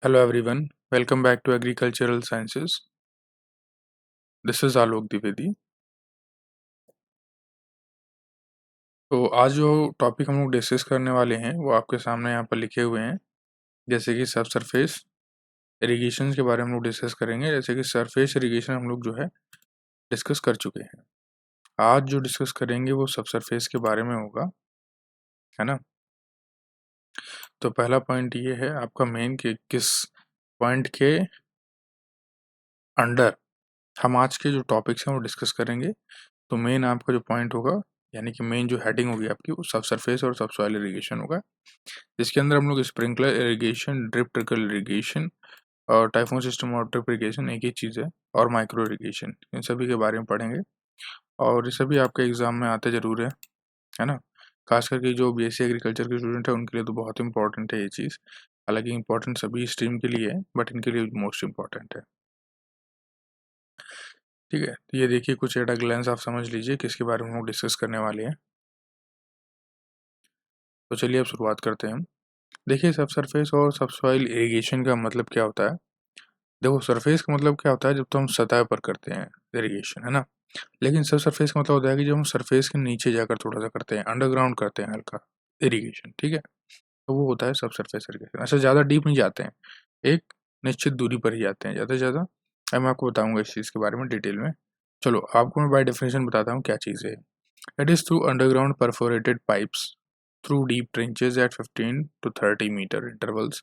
Hello everyone, welcome back to Agricultural Sciences. This is Alok Dwivedi. तो आज जो topic हम लोग डिस्कस करने वाले हैं वो आपके सामने यहाँ पर लिखे हुए हैं। जैसे कि सब सरफेस इरिगेशन के बारे में हम लोग डिस्कस करेंगे। जैसे कि सरफेस इरिगेशन हम लोग जो है डिस्कस कर चुके हैं। आज जो डिस्कस करेंगे वो सब सरफेस के बारे में होगा, है ना। तो पहला पॉइंट ये है आपका मेन कि किस पॉइंट के अंडर हम आज के जो टॉपिक्स हैं वो डिस्कस करेंगे। तो मेन आपका जो पॉइंट होगा यानी कि मेन जो हेडिंग होगी आपकी वो सब सरफेस और सब सॉइल इरिगेशन होगा। इसके अंदर हम लोग sprinkler irrigation, drip trickle irrigation और टाइफून सिस्टम और ड्रिप इरिगेशन एक ही चीज़ है, और माइक्रो इरिगेशन, इन सभी के बारे में पढ़ेंगे। और ये सभी आपके एग्जाम में आते जरूर है ना। खास करके जो बीएससी एग्रीकल्चर के स्टूडेंट है उनके लिए तो बहुत इंपॉर्टेंट है ये चीज़। हालांकि इंपॉर्टेंट सभी स्ट्रीम के लिए है, बट इनके लिए मोस्ट इंपॉर्टेंट है। ठीक है, तो ये देखिए कुछ एट अ ग्लैंस आप समझ लीजिए किसके बारे में हम लोग डिस्कस करने वाले हैं। तो चलिए अब शुरुआत करते हैं। देखिए सब सरफेस और सब सॉइल इरिगेशन का मतलब क्या होता है। देखो सरफेस का मतलब क्या होता है जब तो हम सतह पर करते हैं इरिगेशन, है ना। लेकिन सब सरफेस का मतलब होता है कि जब हम सरफेस के नीचे जाकर थोड़ा सा करते हैं, अंडरग्राउंड करते हैं हल्का इरिगेशन, ठीक है। तो वो होता है सब सरफेस इरिगेशन। ऐसा ज़्यादा डीप नहीं जाते हैं, एक निश्चित दूरी पर ही जाते हैं ज़्यादा से ज़्यादा। अब मैं आपको बताऊंगा इस चीज़ के बारे में डिटेल में। चलो आपको मैं बाय डेफिनेशन बताता हूँ क्या चीज़ है। It is through underground perforated pipes through deep trenches at 15 to 30 meter intervals.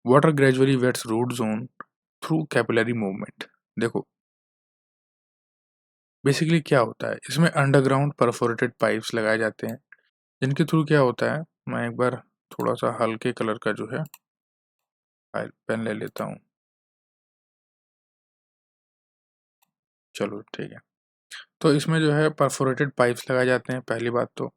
Water gradually wets root zone through capillary movement. देखो बेसिकली क्या होता है, इसमें अंडरग्राउंड परफोरेटेड पाइप्स लगाए जाते हैं जिनके थ्रू क्या होता है। मैं एक बार थोड़ा सा हल्के कलर का जो है पेन ले लेता हूँ। चलो ठीक है। तो इसमें जो है परफोरेटेड पाइप्स लगाए जाते हैं पहली बात तो।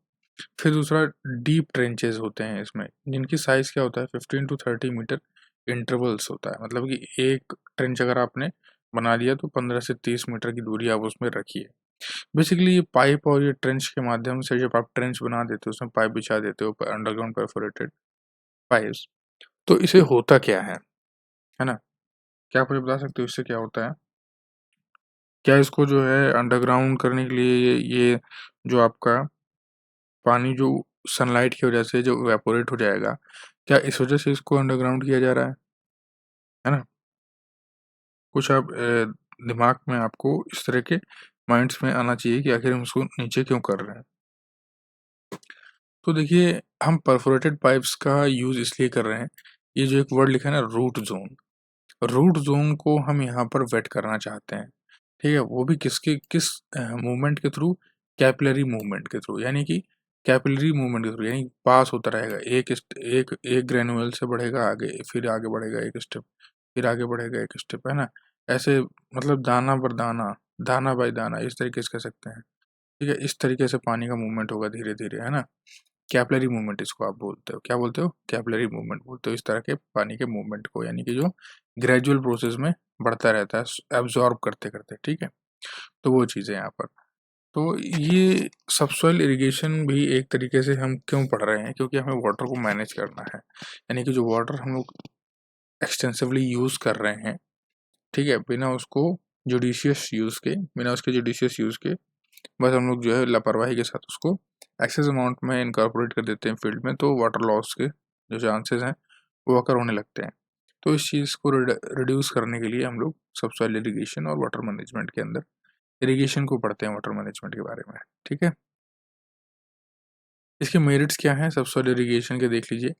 फिर दूसरा डीप ट्रेंचेस होते हैं इसमें, जिनकी साइज़ क्या होता है 15 to 30 मीटर इंटरवल्स होता है। मतलब कि एक ट्रेंच अगर आपने बना दिया तो 15 से 30 मीटर की दूरी आप उसमें रखिए। बेसिकली ये पाइप और ये ट्रेंच के माध्यम से जब आप ट्रेंच बना देते हो, उसमें पाइप बिछा देते हो अंडरग्राउंड परफोरेटेड पाइप्स, तो इसे होता क्या है ना। क्या आप मुझे बता सकते हो इससे क्या होता है। क्या इसको जो है अंडरग्राउंड करने के लिए ये जो आपका पानी जो सनलाइट की वजह से जो इवेपोरेट हो जाएगा, क्या इस वजह से इसको अंडरग्राउंड किया जा रहा है ना। कुछ आप दिमाग में आपको इस तरह के माइंड्स में आना चाहिए कि आखिर हम उसको नीचे क्यों कर रहे हैं। तो देखिए हम परफोरेटेड पाइप्स का यूज़ इसलिए कर रहे हैं, ये जो एक वर्ड लिखा है ना रूट जोन को हम यहाँ पर वेट करना चाहते हैं। ठीक है, वो भी किस मूवमेंट के थ्रू, कैपिलरी मूवमेंट के थ्रू, यानी कि कैपिलरी मूवमेंट के थ्रू, यानी पास होता रहेगा एक ग्रेनुअल से बढ़ेगा आगे, फिर आगे बढ़ेगा एक स्टेप, फिर आगे बढ़ेगा एक स्टेप, है ना। ऐसे मतलब दाना पर दाना, दाना बाय दाना, इस तरीके से कह सकते हैं। ठीक है, इस तरीके से पानी का मूवमेंट होगा धीरे धीरे, है ना। कैपिलरी मूवमेंट इसको आप बोलते हो, क्या बोलते हो, कैपिलरी मूवमेंट बोलते हो इस तरह के पानी के मूवमेंट को, यानी कि जो ग्रेजुअल प्रोसेस में बढ़ता रहता है एब्जॉर्ब करते करते, ठीक है। तो वो चीज़ है यहाँ पर। तो ये सबसॉइल इरिगेशन भी एक तरीके से हम क्यों पढ़ रहे हैं, क्योंकि हमें वाटर को मैनेज करना है। यानी कि जो वाटर हम लोग एक्सटेंसिवली यूज़ कर रहे हैं, ठीक है, बिना उसके जुडिशियस यूज़ के बस हम लोग जो है लापरवाही के साथ उसको एक्सेस अमाउंट में इनकॉर्पोरेट कर देते हैं फील्ड में, तो वाटर लॉस के जो चांसेस हैं वो अकर होने लगते हैं। तो इस चीज़ को रिड्यूस करने के लिए हम लोग सबसॉइल इरिगेशन और वाटर मैनेजमेंट के अंदर इरिगेशन को पढ़ते हैं, वाटर मैनेजमेंट के बारे में, ठीक है। इसके मेरिट्स क्या हैं सबसॉइल इरिगेशन के, देख लीजिए।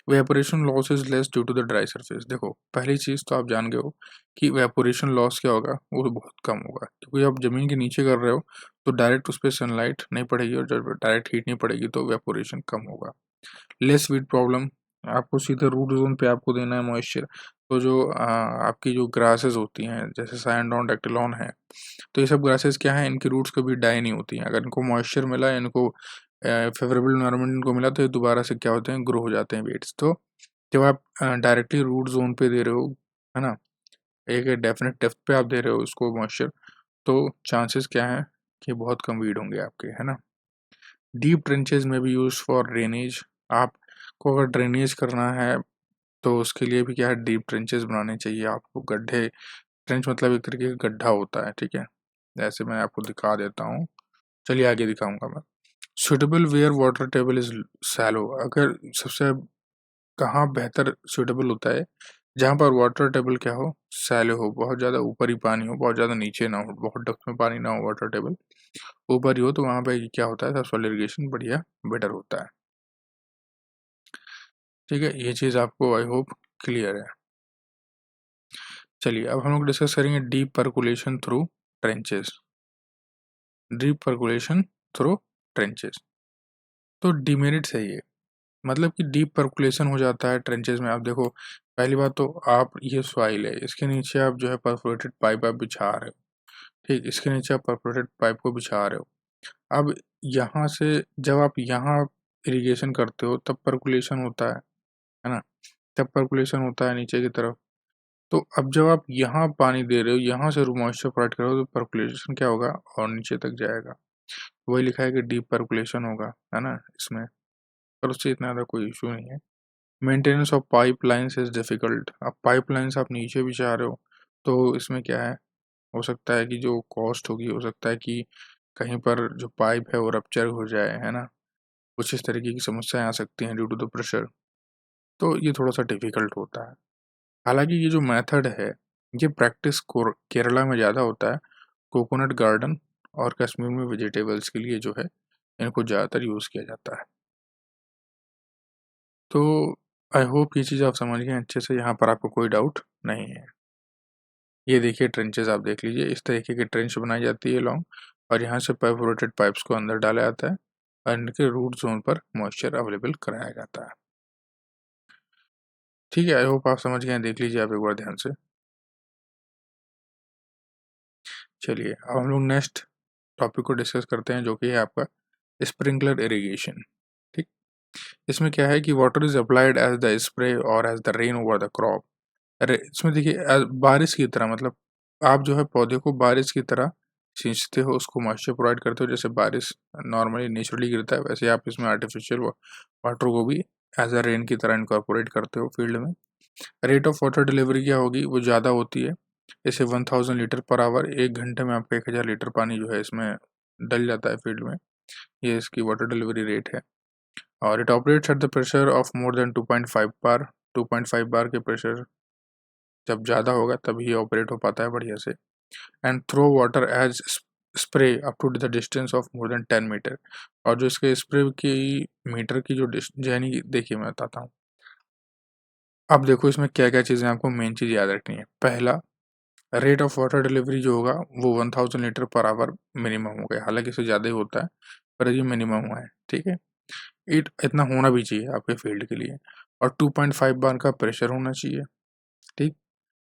Evaporation loss is less due to the dry surface. देखो पहली चीज़ तो आप जान गए हो कि वेपोरेशन लॉस क्या होगा, वो बहुत कम होगा, क्योंकि आप ज़मीन के नीचे कर रहे हो तो डायरेक्ट उस पर सनलाइट नहीं पड़ेगी, और जब डायरेक्ट हीट नहीं पड़ेगी तो वेपोरेशन कम होगा। लेस वीट प्रॉब्लम, आपको सीधे रूट जोन पे आपको देना है मॉइस्चर। तो जो आपकी जो ग्रासेस होती हैं जैसे सायनडॉन, डेक्टिलॉन है, तो ये सब ग्रासेस क्या है, इनकी रूट्स कभी डाई नहीं होती हैं। अगर इनको मॉइस्चर मिला, इनको फेवरेबल इन्वायरमेंट इनको मिला, तो ये दोबारा से क्या होते हैं, ग्रो हो जाते हैं वेट्स। तो जब आप डायरेक्टली रूट जोन पे दे रहे हो, है ना, एक डेफिनेट डेप्थ पे आप दे रहे हो इसको मॉइस्चर, तो चांसेस क्या है कि बहुत कम वीड होंगे आपके, है ना। डीप ट्रेंचेज में भी यूज फॉर ड्रेनेज। आपको अगर ड्रेनेज करना है तो उसके लिए भी क्या है, डीप ट्रेंचेस बनाने चाहिए आपको। गड्ढे, ट्रेंच मतलब एक तरीके का गड्ढा होता है, ठीक है। जैसे मैं आपको दिखा देता हूँ, चलिए आगे दिखाऊंगा मैं। Suitable where water table is shallow, अगर सबसे कहाँ बेहतर सुटेबल होता है, जहाँ पर वाटर टेबल क्या हो, सैलो हो, बहुत ज़्यादा ऊपर ही पानी हो, बहुत ज़्यादा नीचे ना हो, बहुत डेप्थ में पानी ना हो, वाटर टेबल ऊपर ही हो, तो वहाँ पे क्या होता है, सॉइल इरिगेशन बढ़िया बेटर होता है। ठीक है, ये चीज़ आपको आई होप क्लियर है। चलिए अब हम लोग डिस्कस करेंगे deep percolation through trenches. Deep percolation through trenches, तो डिमेरिट्स है ये, मतलब कि डीप परकुलेशन हो जाता है ट्रेंचेस में। आप देखो, पहली बात तो आप, ये सॉइल है, इसके नीचे आप जो है परफोरेटेड पाइप आप बिछा रहे हो, ठीक, इसके नीचे आप परफोरेटेड पाइप को बिछा रहे हो। अब यहाँ से जब आप यहाँ इरिगेशन करते हो तब परकुलेशन होता है ना, तब परकुलेशन होता है नीचे की तरफ। तो अब जब आप यहाँ पानी दे रहे हो, यहाँ से मॉइस्चर प्रोवाइड कर रहे हो, तो परकुलेशन क्या होगा, और नीचे तक जाएगा। वही लिखा है कि डीप परकुलेशन होगा, है ना इसमें, पर उससे इतना ज़्यादा कोई इशू नहीं है। Maintenance of pipe lines is difficult, अब पाइप लाइन्स आप नीचे भी चाह रहे हो, तो इसमें क्या है, हो सकता है कि जो कॉस्ट होगी, हो सकता है कि कहीं पर जो पाइप है वो रप्चर हो जाए, है ना, कुछ इस तरीके की समस्याएं आ सकती हैं ड्यू टू द प्रेशर, तो ये थोड़ा सा डिफ़िकल्ट होता है। हालांकि ये जो मेथड है, ये प्रैक्टिस केरला में ज़्यादा होता है, कोकोनट गार्डन और कश्मीर में वेजिटेबल्स के लिए जो है इनको ज़्यादातर यूज़ किया जाता है। तो आई होप ये चीज़ आप समझ गए अच्छे से, यहाँ पर आपको कोई डाउट नहीं है। ये देखिए ट्रेंचेस आप देख लीजिए, इस तरीके की ट्रेंच बनाई जाती है लॉन्ग, और यहाँ से परफोरेटेड पाइप्स को अंदर डाला जाता है और इनके रूट जोन पर मॉइस्चर अवेलेबल कराया जाता है। ठीक है, आई होप आप समझ गए हैं, देख लीजिए आप एक बार ध्यान से। चलिए अब हम लोग नेक्स्ट टॉपिक को डिस्कस करते हैं, जो कि है आपका स्प्रिंकलर इरिगेशन। ठीक, इसमें क्या है कि water is applied as the spray और as the rain over the crop. अरे इसमें देखिए, बारिश की तरह, मतलब आप जो है पौधे को बारिश की तरह सींचते हो, उसको मॉइस्चर प्रोवाइड करते हो, जैसे बारिश नॉर्मली नेचुरली गिरता है, वैसे आप इसमें आर्टिफिशियल वाटर को भी एज अ रेन की तरह इनकॉर्पोरेट करते हो फील्ड में। रेट ऑफ वाटर डिलीवरी क्या होगी, वो ज़्यादा होती है, जैसे 1000 लीटर पर आवर, 1 घंटे में आपका 1000 लीटर पानी जो है इसमें डल जाता है फील्ड में, ये इसकी वाटर डिलीवरी रेट है। और it operates at the pressure of more then 2.5 बार, 2.5 बार के प्रेशर जब ज़्यादा होगा तभी ये ऑपरेट हो पाता है बढ़िया से। And throw water as spray up to the distance of more than 10 metre, और जो इसके स्प्रे की मीटर की जो यानी देखिए मैं बताता हूँ। अब देखो इसमें क्या क्या चीज़ें आपको मेन चीज़ याद रखनी है। पहला, रेट ऑफ वाटर डिलीवरी जो होगा वो 1000 लीटर पर आवर मिनिमम हो गया, हालांकि इससे ज़्यादा ही होता है, पर ये मिनिमम हुआ है, ठीक है। इतना होना भी चाहिए आपके फील्ड के लिए। और 2.5 बार का प्रेशर होना चाहिए, ठीक।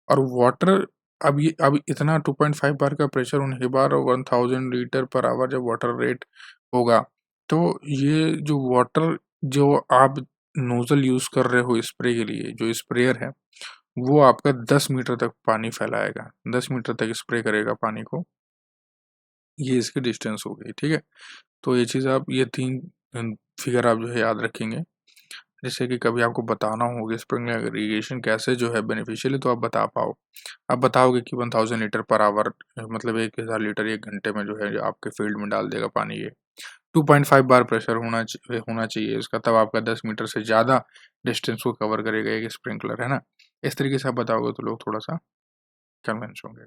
और वाटर, अब इतना 2.5 बार का प्रेशर होने के बाद और 1000 लीटर पर आवर जब वाटर रेट होगा, तो ये जो वाटर, जो आप नोजल यूज़ कर रहे हो स्प्रे के लिए, जो स्प्रेयर है वो आपका 10 मीटर तक पानी फैलाएगा, 10 मीटर तक स्प्रे करेगा पानी को, ये इसकी डिस्टेंस हो गई, ठीक है। तो ये चीज़ आप, ये 3 फिगर आप जो है याद रखेंगे, जैसे कि कभी आपको बताना हो कि स्प्रिंकलर इरिगेशन कैसे जो है बेनिफिशियल है, तो आप बता पाओ। आप बताओगे कि 1000 लीटर पर आवर, मतलब 1000 लीटर 1 घंटे में जो है आपके फील्ड में डाल देगा पानी ये। 2.5 बार प्रेशर होना चाहिए इसका, तब आपका 10 मीटर से ज़्यादा डिस्टेंस को कवर करेगा एक स्प्रिंकलर, है ना। इस तरीके से आप बताओगे तो लोग थोड़ा सा कन्विंस होंगे।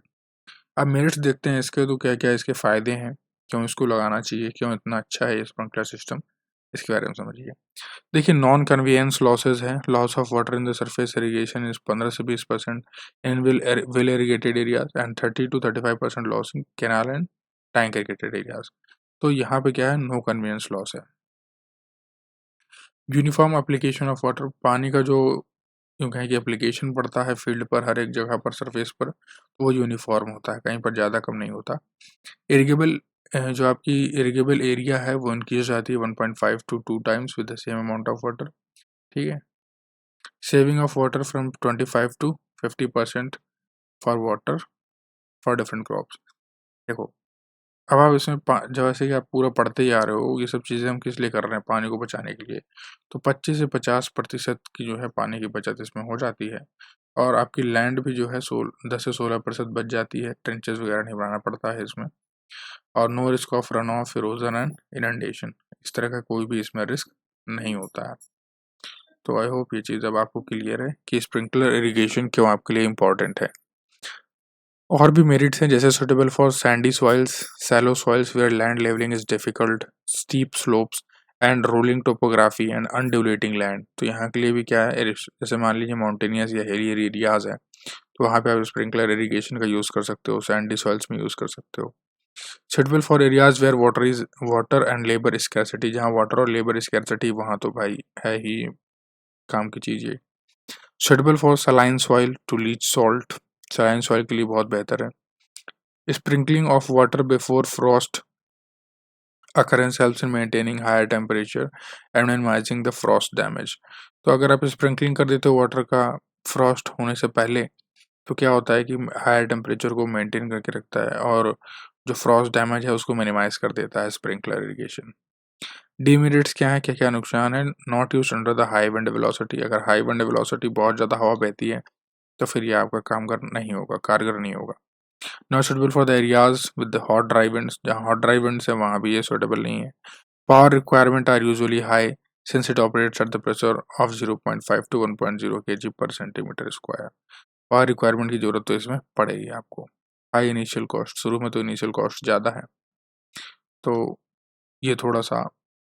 अब मेरिट्स देखते हैं इसके, तो क्या क्या इसके फ़ायदे हैं, क्यों इसको लगाना चाहिए, क्यों इतना अच्छा है ये स्प्रिंकलर सिस्टम, इसके बारे में समझिए। देखिए, नॉन कन्वीनियंस लॉसेस हैं, loss of water in the surface irrigation is 15 से 20% in well irrigated areas and 30 to 35% loss in canal and tank irrigated areas. तो यहाँ पे क्या है, नो कन्वीनियंस लॉस है। यूनिफॉर्म एप्लीकेशन ऑफ वाटर, पानी का जो यूँ कहें कि एप्लीकेशन पड़ता है फील्ड पर, हर एक जगह पर सरफेस पर, तो वो यूनिफॉर्म होता है, कहीं पर ज़्यादा कम नहीं होता। इरिगेबल, जो आपकी इरिगेबल एरिया है वो इंक्रीज जाती है 1.5 to 2 times with the same amount of water, ठीक है। Saving of water from 25 to 50% for water for different crops. देखो, अब आप इसमें जैसे कि आप पूरा पढ़ते ही आ रहे हो, ये सब चीज़ें हम किस लिए कर रहे हैं? पानी को बचाने के लिए। तो 25 से 50% की जो है पानी की बचत इसमें हो जाती है और आपकी लैंड भी जो है 10 से 16% बच जाती है, ट्रेंचेस वगैरह नहीं बनाना पड़ता है इसमें और no risk of run off, erosion and inundation, इस तरह का कोई भी इसमें रिस्क नहीं होता है। तो आई होप ये चीज़ अब आपको क्लियर है कि स्प्रिंकलर इरिगेशन क्यों आपके लिए इम्पोर्टेंट है। और भी मेरिट्स हैं जैसे suitable for sandy soils, shallow soils where land levelling is difficult, steep slopes and rolling topography and undulating land. तो यहाँ के लिए भी क्या है, जैसे मान लीजिए माउंटेनियस या हिली एरियाज है तो वहाँ पे आप स्प्रिंकलर इरिगेशन का यूज़ कर सकते हो, सैंडी सॉइल्स में यूज़ कर सकते हो। Suitable for areas where water and labour scarcity, जहाँ वाटर और लेबर स्कैरसिटी वहाँ तो भाई है ही काम की चीज़ ये। Suitable for saline soil to leach salt, saline soil के लिए बहुत बेहतर है। Sprinkling of water before frost occurrence helps in maintaining higher temperature and minimizing the frost damage. तो अगर आप स्प्रिंकलिंग कर देते हो वाटर का फ्रॉस्ट होने से पहले तो क्या होता है कि हायर टेम्परेचर को मेंटेन करके रखता है और जो फ्रॉस्ट डैमेज है उसको मिनिमाइज कर देता है स्प्रिंकलर इरिगेशन। डीमेरिट्स क्या है, क्या क्या नुकसान है? Not use under the high wind velocity, अगर हाई विंड वेलोसिटी बहुत ज़्यादा हवा बहती है तो फिर ये आपका काम कर नहीं होगा, कारगर नहीं होगा। Not suitable for the areas with the hot dry winds, जहाँ हॉट ड्राई विंड्स है वहाँ भी ये सुटेबल नहीं है। Power requirement are usually high since it operates at the pressure of 0.5 to 1.0 kg per centimetre square. Power requirement की जरूरत तो इसमें पड़ेगी आपको। हाई इनिशियल कॉस्ट, शुरू में तो इनिशियल कॉस्ट ज़्यादा है, तो ये थोड़ा सा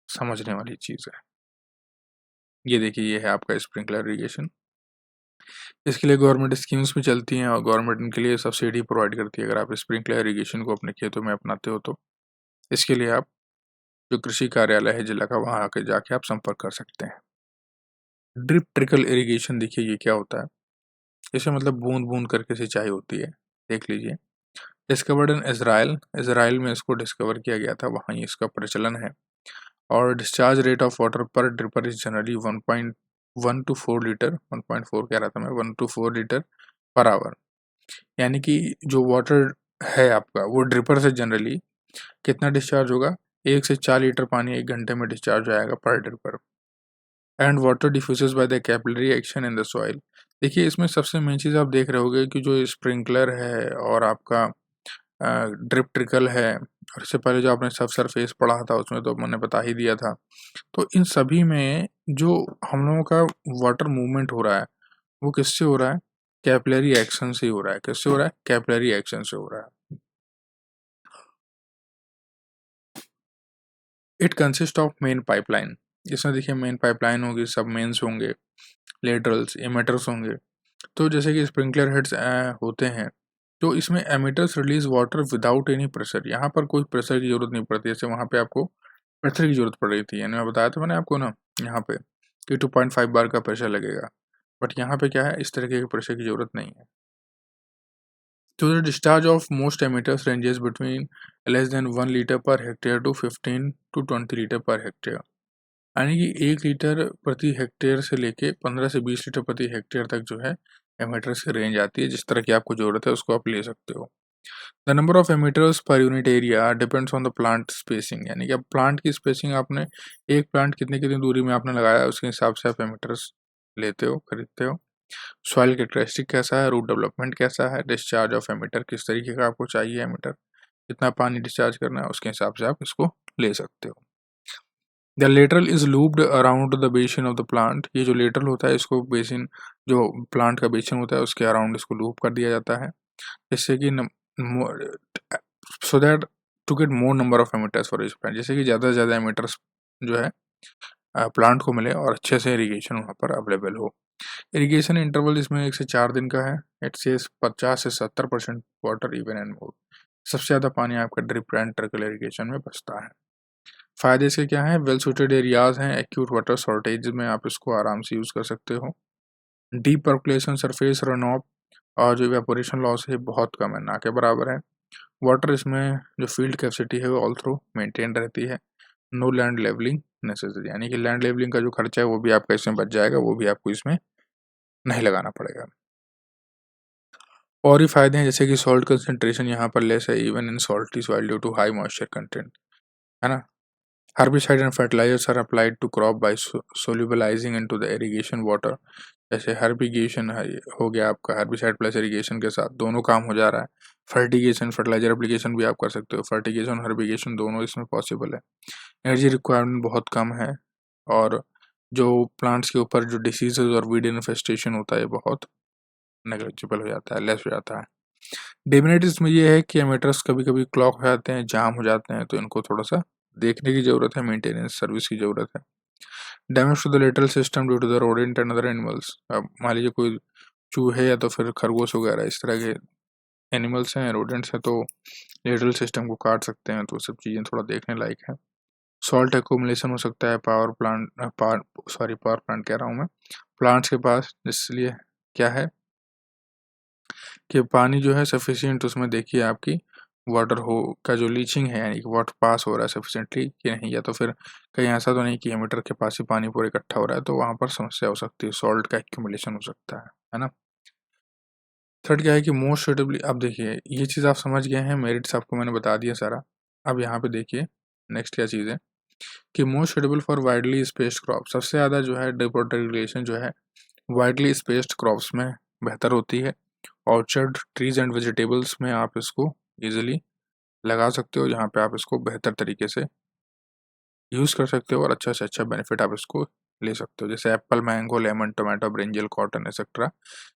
समझने वाली चीज़ है। ये देखिए, ये है आपका स्प्रिंकलर इरिगेशन। इसके लिए गवर्नमेंट स्कीम्स भी चलती हैं और गवर्नमेंट इनके लिए सब्सिडी प्रोवाइड करती है। अगर आप स्प्रिंकलर इरिगेशन को अपने खेतों में अपनाते हो तो इसके लिए आप जो कृषि कार्यालय है जिला का वहाँ आके जाके आप संपर्क कर सकते हैं। ड्रिप ट्रिकल इरिगेशन, देखिए ये क्या होता है। इसे मतलब बूंद बूंद करके सिंचाई होती है, देख लीजिए। डिस्कवर्ड इन इसराइल, इसराइल में इसको डिस्कवर किया गया था, वहाँ इसका प्रचलन है। और discharge rate of water per dripper is generally 1.1 to 4 litre, 1.4 कह रहा था मैं, 1 टू 4 लीटर पर आवर। यानी कि जो वाटर है आपका वो ड्रिपर से जनरली कितना डिस्चार्ज होगा, 1 से 4 लीटर पानी 1 घंटे में डिस्चार्ज हो जाएगा पर dripper. And water diffuses by the capillary action in the soil. देखिए इसमें सबसे मेन चीज़ आप देख रहे होगे कि जो स्प्रिंकलर है और आपका ड्रिप ट्रिकल है और इससे पहले जो आपने सब सरफेस पढ़ा था उसमें तो मैंने बता ही दिया था। तो इन सभी में जो हम लोगों का वाटर मूवमेंट हो रहा है वो किससे हो रहा है? कैपिलरी एक्शन से ही हो रहा है। किससे हो रहा है? कैपिलरी एक्शन से हो रहा है। It consist of main pipeline, इसमें देखिए मेन पाइपलाइन होगी, सब मेन्स होंगे, लेटरल्स, एमिटर्स होंगे। तो जैसे कि स्प्रिंकलर हेड्स होते हैं तो इसमें emitters release water without any pressure, यहाँ पर कोई प्रेशर की जरूरत नहीं पड़ती। जैसे वहाँ पे आपको प्रेशर की जरूरत पड़ रही थी, यानी मैं बताया था मैंने आपको ना यहाँ पे कि 2.5 बार का प्रेशर लगेगा, बट यहाँ पे क्या है, इस तरीके के प्रेशर की जरूरत नहीं है। तो the discharge of most emitters ranges between less than 1 litre per hectare to 15 to 20 litre per hectare, यानी कि 1 लीटर प्रति हेक्टेयर से लेके 15 से 20 लीटर प्रति हेक्टेयर तक जो है एमीटर्स की रेंज आती है। जिस तरह की आपको जरूरत है उसको आप ले सकते हो। The number of ammeters per unit area depends on the plant spacing, यानी कि अब प्लांट की स्पेसिंग आपने एक प्लांट कितनी कितनी दूरी में आपने लगाया है उसके हिसाब से आप एमीटर्स लेते हो, खरीदते हो। सॉइल कैरेक्टरिस्टिक कैसा है, रूट डेवलपमेंट कैसा है, डिस्चार्ज ऑफ एमीटर किस तरीके का आपको चाहिए, एमीटर कितना पानी डिस्चार्ज करना है, उसके हिसाब से आप इसको ले सकते हो। The lateral is looped around the basin of the plant, ये जो लेटरल होता है इसको बेसिन, जो प्लांट का बेसिन होता है उसके अराउंड इसको लूप कर दिया जाता है, जिससे कि so that to get more number of emitters for each plant, जैसे कि ज़्यादा से ज़्यादा एमीटर्स जो है प्लांट को मिले और अच्छे से इरीगेशन वहाँ पर अवेलेबल हो। इरिगेशन इंटरवल इसमें 1 से 4 दिन का है। इट सेज 50 से 70% वाटर इवन एंड मोर, सबसे ज़्यादा पानी आपका ड्रिप एंड ट्रिकल इरिगेशन में बचता है। फ़ायदे इसके क्या हैं? वेल सूटेड एरियाज़ हैं, एक्यूट वाटर शॉर्टेज में आप इसको आराम से यूज़ कर सकते हो। Deep percolation, surface run of और जो इवेपोरेशन लॉस है बहुत कम है, ना के बराबर है। वाटर इसमें जो फील्ड कैपेसिटी है वो ऑल थ्रू मेंटेन रहती है। नो लैंड लेवलिंग नेसेसरी, यानी कि लैंड लेवलिंग का जो खर्चा है वो भी आपका इसमें बच जाएगा, वो भी आपको इसमें नहीं लगाना पड़ेगा। और ही फायदे हैं जैसे कि सॉल्ट कंसंट्रेशन यहाँ पर लेस है even in salty soil due to high moisture content, है ना। Herbicide and fertilizers are applied to crop by solubilizing into the irrigation water। जैसे हर्बिगेशन हो गया आपका, हर्बिसाइड प्लस इरिगेशन के साथ दोनों काम हो जा रहा है। फर्टिगेशन, फर्टिलाइजर एप्लीकेशन भी आप कर सकते हो, फर्टिगेशन हर्बिगेशन दोनों इसमें पॉसिबल है। एनर्जी रिक्वायरमेंट बहुत कम है, और जो प्लांट्स के ऊपर जो डिसीजेज और वीड इन्फेस्टेशन होता है बहुत नेग्लिजिबल हो जाता है, लेस हो जाता है। डेमेरिट्स में ये है कि एमीटर्स कभी कभी क्लॉग हो जाते हैं, जाम हो जाते हैं, तो इनको थोड़ा सा देखने की ज़रूरत है, मेंटेनेंस सर्विस की ज़रूरत है। Damage to the lateral system due to the rodent and other animals. अब मान लीजिए कोई चूहे या तो फिर खरगोश वगैरह इस तरह के एनिमल्स हैं, रोडेंट्स हैं, तो लेटरल सिस्टम को काट सकते हैं, तो सब चीज़ें थोड़ा देखने लायक है। सॉल्ट एक्यूमुलेशन हो सकता है पावर प्लांट कह रहा हूँ मैं, प्लांट्स के पास, इसलिए क्या है कि पानी जो है सफिशिएंट उसमें देखिए आपकी वाटर हो का जो लीचिंग है, यानी कि वाटर पास हो रहा है सफिशिएंटली कि नहीं, या तो फिर कहीं ऐसा तो नहीं कि एमीटर के पास ही पानी पूरा इकट्ठा हो रहा है, तो वहाँ पर समस्या हो सकती है, सॉल्ट का एक्यूमुलेशन हो सकता है ना। थर्ड क्या है कि मोस्ट सुटेबली, अब देखिए ये चीज़ आप समझ गए हैं, मेरिट्स आपको मैंने बता दिया सारा। अब यहाँ पे देखिए नेक्स्ट क्या चीज़ है कि most suitable for widely spaced crop, सबसे ज़्यादा जो है ड्रिप वाटर रेगुलेशन जो है वाइडली स्पेस्ड क्रॉप्स में बेहतर होती है। ऑर्चर्ड ट्रीज एंड वेजिटेबल्स में आप इसको इजीली लगा सकते हो, जहाँ पे आप इसको बेहतर तरीके से यूज़ कर सकते हो और अच्छा से अच्छा बेनिफिट आप इसको ले सकते हो। जैसे apple, mango, lemon, tomato, brinjal, cotton etcetera,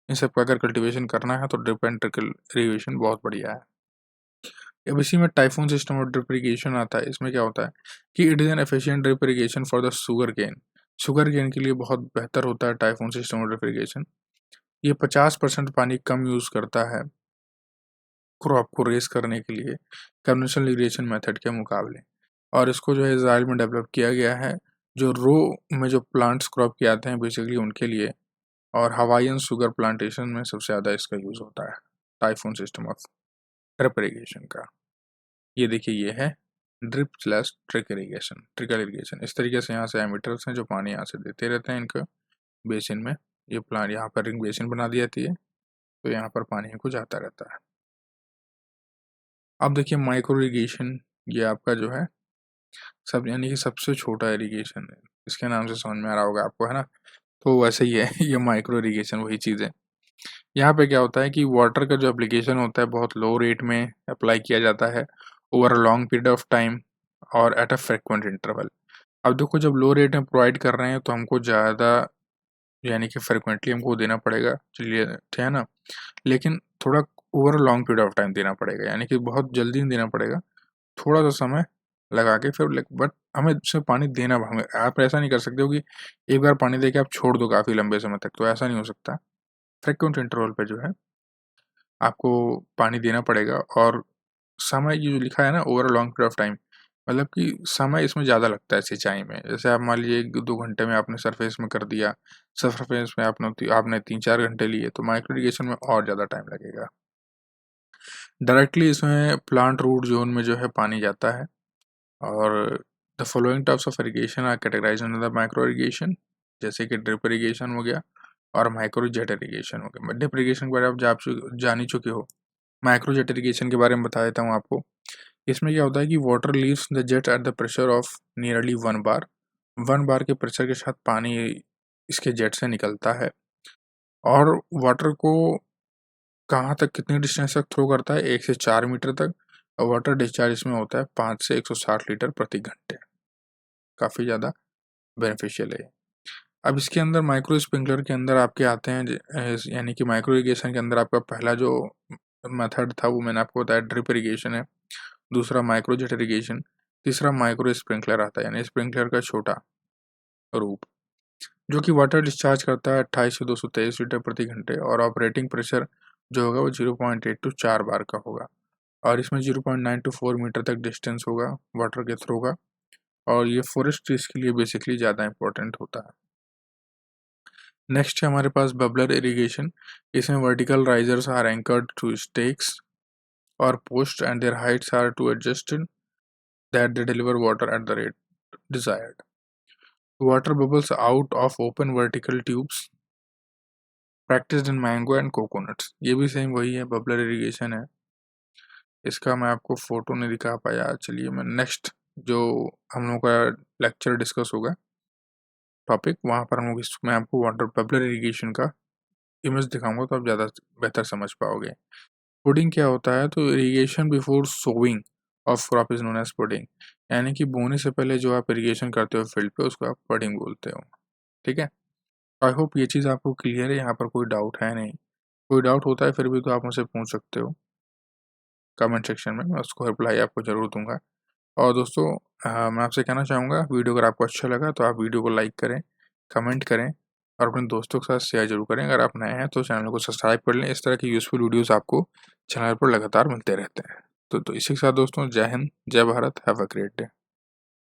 इन सब का अगर कल्टीवेशन करना है तो ड्रिप एंड ट्रिकल इरिगेशन बहुत बढ़िया है। अब इसी में टाइफून सिस्टम और ड्रिप इरिगेशन आता है। इसमें क्या होता है कि it is an efficient drip irrigation for the sugar cane. Sugar cane के लिए बहुत बेहतर होता है टाइफून सिस्टम और ड्रिप इरिगेशन। ये 50% पानी कम यूज़ करता है क्रॉप को रेस करने के लिए कन्वेंशनल इरिगेशन मेथड के मुकाबले, और इसको जो है इज़राइल में डेवलप किया गया है, जो रो में जो प्लांट्स क्रॉप के आते हैं बेसिकली उनके लिए, और हवाईयन शुगर प्लांटेशन में सबसे ज़्यादा इसका यूज़ होता है typhoon system of drip irrigation का। ये देखिए ये है ड्रिप स्लैश ट्रिकल इरिगेशन। इस तरीके से यहाँ से एमीटर्स हैं जो पानी यहाँ से देते रहते हैं इनको बेसिन में, ये प्लांट यहाँ पर रिंग बेसिन बना दी जाती है, तो यहाँ पर पानी को जाता रहता है। अब देखिए माइक्रो इरिगेशन, ये आपका जो है सब यानी कि सबसे छोटा इरिगेशन है, इसके नाम से समझ में आ रहा होगा आपको, है ना। तो वैसे ही है ये माइक्रो इरिगेशन वही चीज़ है। यहाँ पे क्या होता है कि वाटर का जो एप्लीकेशन होता है बहुत लो रेट में अप्लाई किया जाता है over a long period of time और एट अ फ्रिक्वेंट इंटरवल। अब देखो जब लो रेट में प्रोवाइड कर रहे हैं तो हमको ज़्यादा यानी कि फ्रिक्वेंटली हमको देना पड़ेगा, चलिए ठीक है ना, लेकिन थोड़ा over long period of time देना पड़ेगा, यानी कि बहुत जल्दी नहीं देना पड़ेगा, थोड़ा सा समय लगा के फिर बट हमें उसमें पानी देना, हमें आप ऐसा नहीं कर सकते हो कि एक बार पानी दे के आप छोड़ दो काफ़ी लंबे समय तक, तो ऐसा नहीं हो सकता। फ्रिक्वेंट इंटरवल पे जो है आपको पानी देना पड़ेगा, और समय ये जो लिखा है ना over long period of time, मतलब कि समय इसमें ज़्यादा लगता है सिंचाई में। जैसे आप मान लीजिए 1-2 घंटे में आपने सरफेस में कर दिया, सरफेस में आपने 3-4 घंटे लिए, तो माइक्रो इरिगेशन में और ज़्यादा टाइम लगेगा। डायरेक्टली इसमें प्लांट रूट ज़ोन में जो है पानी जाता है, और the following types of irrigation are categorized under the micro irrigation, जैसे कि ड्रिप इरिगेशन हो गया और माइक्रो जेट इरिगेशन हो गया। ड्रिप इरिगेशन के बारे में आप जान ही चुके हो। माइक्रो जेट इरिगेशन के बारे में बता देता हूँ आपको। इसमें क्या होता है कि water leaves the jet eight the pressure of nearly 1 बार। 1 बार के प्रेशर के साथ पानी इसके जेट से निकलता है, और वाटर को कहाँ तक कितनी डिस्टेंस तक थ्रो करता है, 1 से 4 मीटर तक, और वाटर डिस्चार्ज इसमें होता है 5 से 160 लीटर प्रति घंटे। काफ़ी ज़्यादा बेनिफिशियल है। अब इसके अंदर माइक्रो स्प्रिंकलर के अंदर आपके आते हैं यानी कि माइक्रो इरिगेशन के अंदर आपका पहला जो मेथड था वो मैंने आपको बताया ड्रिप इरिगेशन है, दूसरा माइक्रो जेट इरिगेशन, तीसरा माइक्रो स्प्रिंकलर आता है, यानी स्प्रिंकलर का छोटा रूप, जो कि वाटर डिस्चार्ज करता है 28 से 223 लीटर प्रति घंटे, और ऑपरेटिंग प्रेशर जो होगा वो 0.8 टू 4 बार का होगा, और इसमें 0.9 टू 4 मीटर तक डिस्टेंस होगा वाटर के थ्रू का, और ये फॉरेस्ट ट्रीज के लिए बेसिकली ज़्यादा इंपॉर्टेंट होता है। नेक्स्ट है हमारे पास बबलर इरिगेशन। इसमें vertical risers are anchored to stakes और post and their heights are to adjusted that they deliver water at the rate desired. Water bubbles out of open vertical tubes practised in mango and coconuts, ये भी same वही है, bubbler irrigation है। इसका मैं आपको photo नहीं दिखा पाया, चलिए मैं नेक्स्ट जो हम लोग का लेक्चर डिस्कस होगा टॉपिक, वहाँ पर हम लोग मैं आपको वाटर बबलर इरिगेशन का इमेज दिखाऊंगा, तो आप ज़्यादा बेहतर समझ पाओगे। पुडिंग क्या होता है, तो irrigation before sowing of crop is known as puddling, यानी कि बोने से पहले जो आप इरिगेशन करते हो फील्ड पे, उसको आप पुडिंग बोलते हो। ठीक है, आई होप ये चीज़ आपको क्लियर है, यहाँ पर कोई डाउट है नहीं। कोई डाउट होता है फिर भी तो आप मुझसे पूछ सकते हो कमेंट सेक्शन में, मैं उसको रिप्लाई आपको ज़रूर दूंगा। और दोस्तों मैं आपसे कहना चाहूँगा, वीडियो अगर आपको अच्छा लगा तो आप वीडियो को लाइक करें, कमेंट करें और अपने दोस्तों के साथ शेयर जरूर करें। अगर आप नए हैं तो चैनल को सब्सक्राइब कर लें, इस तरह की यूज़फुल वीडियोस आपको चैनल पर लगातार मिलते रहते हैं। तो इसी के साथ दोस्तों, जय हिंद, जय Bharat, have a great day.